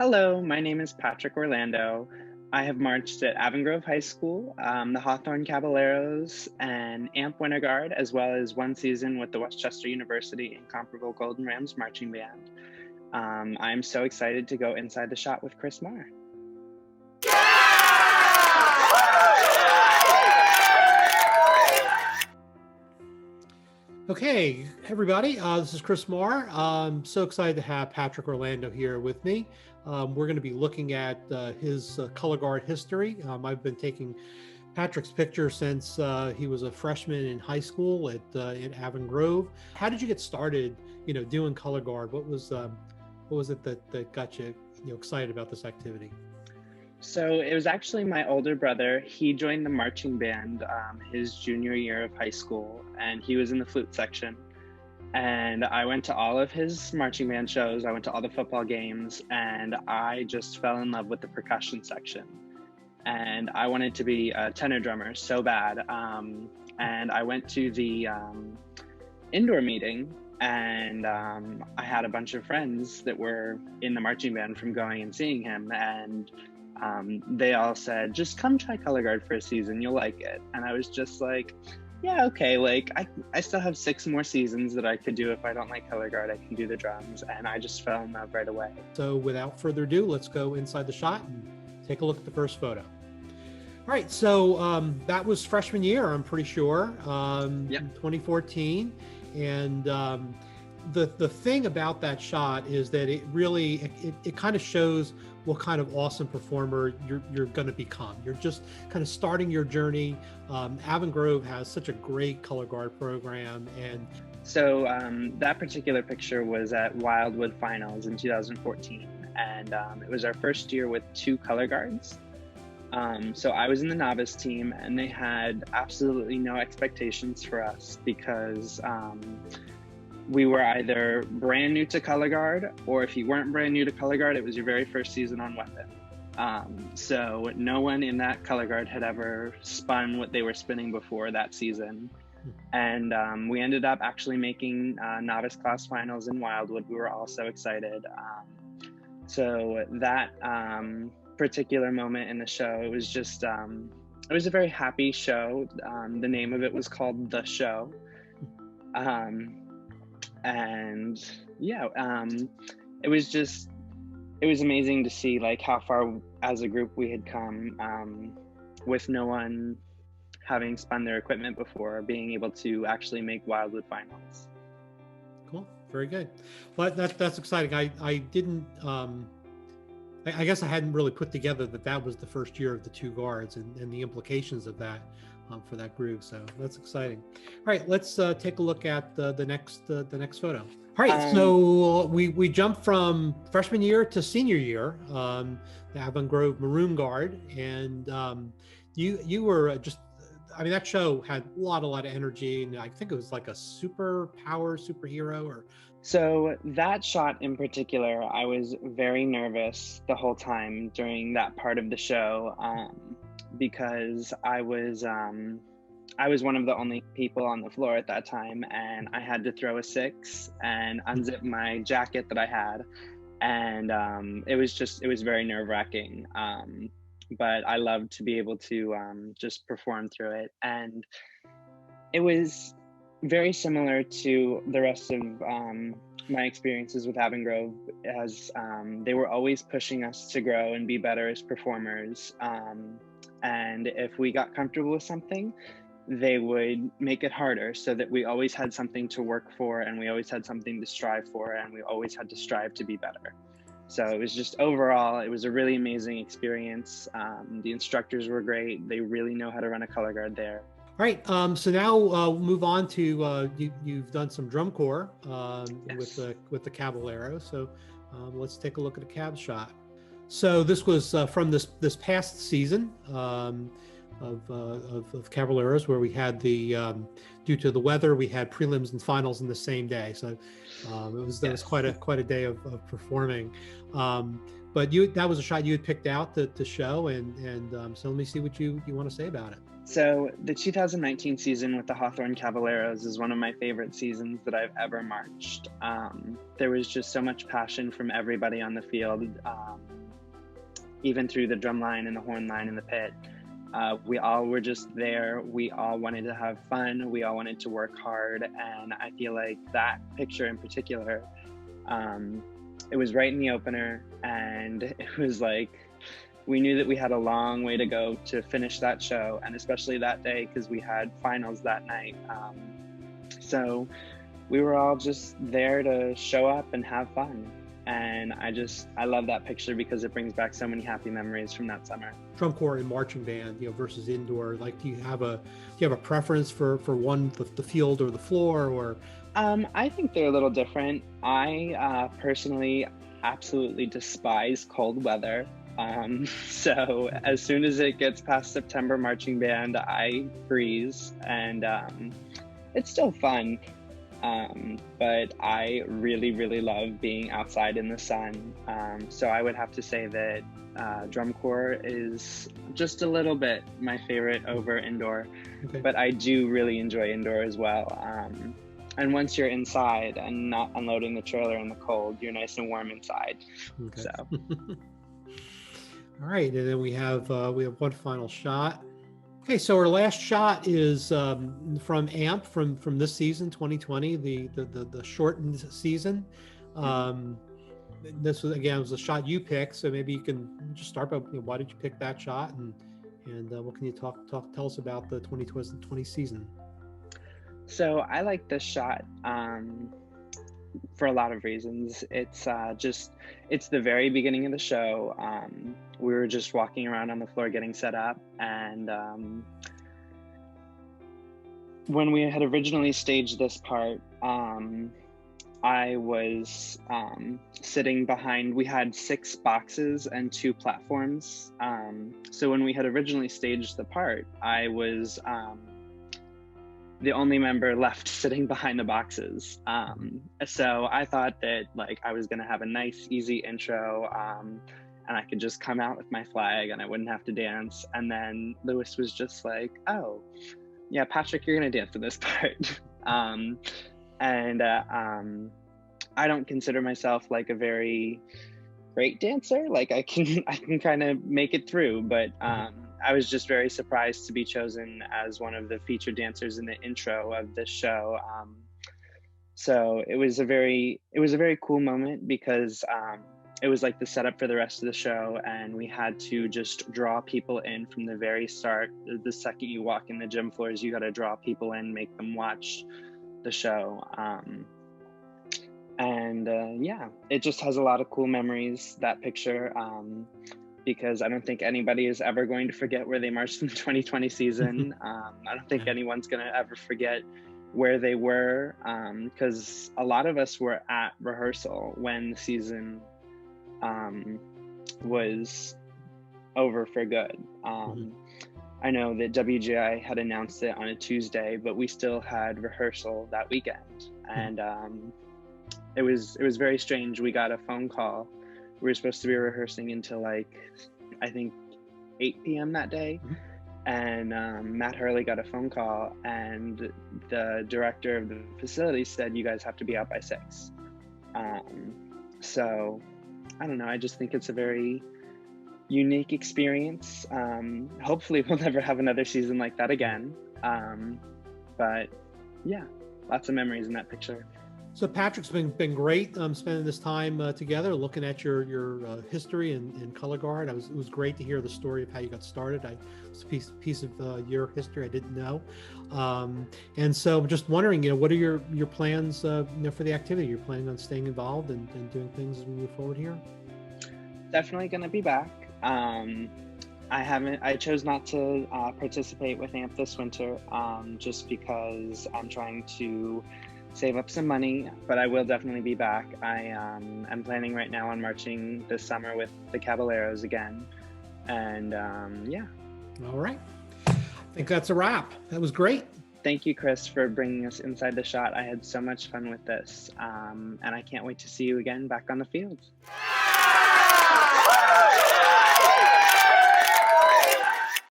Hello, my name is Patrick Orlando. I have marched at Avon Grove High School, the Hawthorne Caballeros, and Amp Winterguard, as well as one season with the Westchester University Incomparable Golden Rams Marching Band. I'm so excited to go inside the shot with Chris Maher. Okay, everybody, this is Chris Maher. I'm so excited to have Patrick Orlando here with me. We're going to be looking at his color guard history. I've been taking Patrick's picture since he was a freshman in high school at Avon Grove. How did you get started, doing color guard? What was it that got you, excited about this activity? So it was actually my older brother. He joined the marching band his junior year of high school, and he was in the flute section. And I went to all of his marching band shows. I went to all the football games, and I just fell in love with the percussion section. And I wanted to be a tenor drummer so bad. And I went to the indoor meeting, and I had a bunch of friends that were in the marching band from going and seeing him. And they all said, just come try color guard for a season, you'll like it. And I was just like, yeah, okay, like I still have 6 more seasons that I could do. If I don't like color guard, I can do the drums. And I just fell in love right away. So without further ado, let's go inside the shot and take a look at the first photo. All right, so that was freshman year, I'm pretty sure, Yep. 2014. And the thing about that shot is that it really, it kind of shows what kind of awesome performer you're going to become. You're just kind of starting your journey. Avon Grove has such a great color guard program. And so that particular picture was at Wildwood Finals in 2014. And it was our first year with 2 color guards. So I was in the novice team, and they had absolutely no expectations for us because we were either brand new to color guard, or if you weren't brand new to color guard, it was your very first season on weapon. So no one in that color guard had ever spun what they were spinning before that season. And we ended up actually making novice class finals in Wildwood. We were all so excited. So that particular moment in the show, it was just, it was a very happy show. The name of it was called The Show. And yeah, it was amazing to see like how far as a group we had come, with no one having spun their equipment before, being able to actually make Wildwood finals. Cool, very good. Well, that's exciting. I didn't, I guess I hadn't really put together that was the first year of the 2 guards and the implications of that for that group. So that's exciting. All right, let's take a look at the next photo. All right, so we jumped from freshman year to senior year, the Avon Grove Maroon Guard, and you were just, I mean, that show had a lot of energy, and I think it was like a superhero or. So that shot in particular, I was very nervous the whole time during that part of the show, because I was one of the only people on the floor at that time, and I had to throw a 6 and unzip my jacket that I had, and it was very nerve-wracking. But I loved to be able to just perform through it, and it was very similar to the rest of my experiences with Avon Grove, as they were always pushing us to grow and be better as performers. And if we got comfortable with something, they would make it harder so that we always had something to work for, and we always had something to strive for, and we always had to strive to be better. So it was just overall, it was a really amazing experience. The instructors were great. They really know how to run a color guard there. All right, so now we'll move on to you've done some drum corps Yes. with the Caballeros. So let's take a look at a cab shot. So this was from this past season of Caballeros, where we had due to the weather, we had prelims and finals in the same day. So it was quite a day of performing. but that was a shot you had picked out to show, and so let me see what you want to say about it. So the 2019 season with the Hawthorne Caballeros is one of my favorite seasons that I've ever marched. There was just so much passion from everybody on the field, even through the drum line and the horn line in the pit. We all were just there. We all wanted to have fun. We all wanted to work hard. And I feel like that picture in particular, it was right in the opener, and it was like, we knew that we had a long way to go to finish that show, and especially that day because we had finals that night. So we were all just there to show up and have fun. And I love that picture because it brings back so many happy memories from that summer. Drum corps and marching band, versus indoor. Like, do you have a preference for one, the field or the floor, or? I think they're a little different. I personally absolutely despise cold weather. So as soon as it gets past September marching band, I freeze, and it's still fun. But I really, really love being outside in the sun. So I would have to say that drum corps is just a little bit my favorite over indoor. Okay. But I do really enjoy indoor as well. And once you're inside and not unloading the trailer in the cold, you're nice and warm inside. Okay. So. All right, and then we have one final shot. Okay, so our last shot is from Amp from this season, 2020, the shortened season. This was a shot you picked, so maybe you can just start by why did you pick that shot, and what can you tell us about the 2020 season? So I like this shot for a lot of reasons. It's it's the very beginning of the show. We were just walking around on the floor getting set up, and when we had originally staged this part, I was sitting behind, we had 6 boxes and 2 platforms. So when we had originally staged the part, I was the only member left sitting behind the boxes. So I thought that I was gonna have a nice, easy intro, and I could just come out with my flag and I wouldn't have to dance. And then Lewis was just like, oh, yeah, Patrick, you're gonna dance in this part. I don't consider myself a very great dancer. I can kind of make it through, but I was just very surprised to be chosen as one of the featured dancers in the intro of this show. So it was a very cool moment because it was the setup for the rest of the show, and we had to just draw people in from the very start. The second you walk in the gym floors, you got to draw people in, make them watch the show. Yeah, it just has a lot of cool memories, that picture, because I don't think anybody is ever going to forget where they marched in the 2020 season. I don't think anyone's going to ever forget where they were, because a lot of us were at rehearsal when the season was over for good. I know that WGI had announced it on a Tuesday, but we still had rehearsal that weekend, and it was very strange. We got a phone call. We were supposed to be rehearsing until I think 8 p.m. that day, and Matt Hurley got a phone call, and the director of the facility said, you guys have to be out by 6. So I don't know, I just think it's a very unique experience. Hopefully we'll never have another season like that again. But yeah, lots of memories in that picture. So Patrick's been great spending this time together, looking at your history in color guard. It was great to hear the story of how you got started. It's a piece of your history I didn't know, and so I'm just wondering, what are your plans for the activity? You're planning on staying involved and doing things as we move forward here? Definitely going to be back. I chose not to participate with AMP this winter, just because I'm trying to save up some money, but I will definitely be back. I'm planning right now on marching this summer with the Caballeros again, and yeah. All right, I think that's a wrap. That was great. Thank you, Chris, for bringing us inside the shot. I had so much fun with this, and I can't wait to see you again back on the field.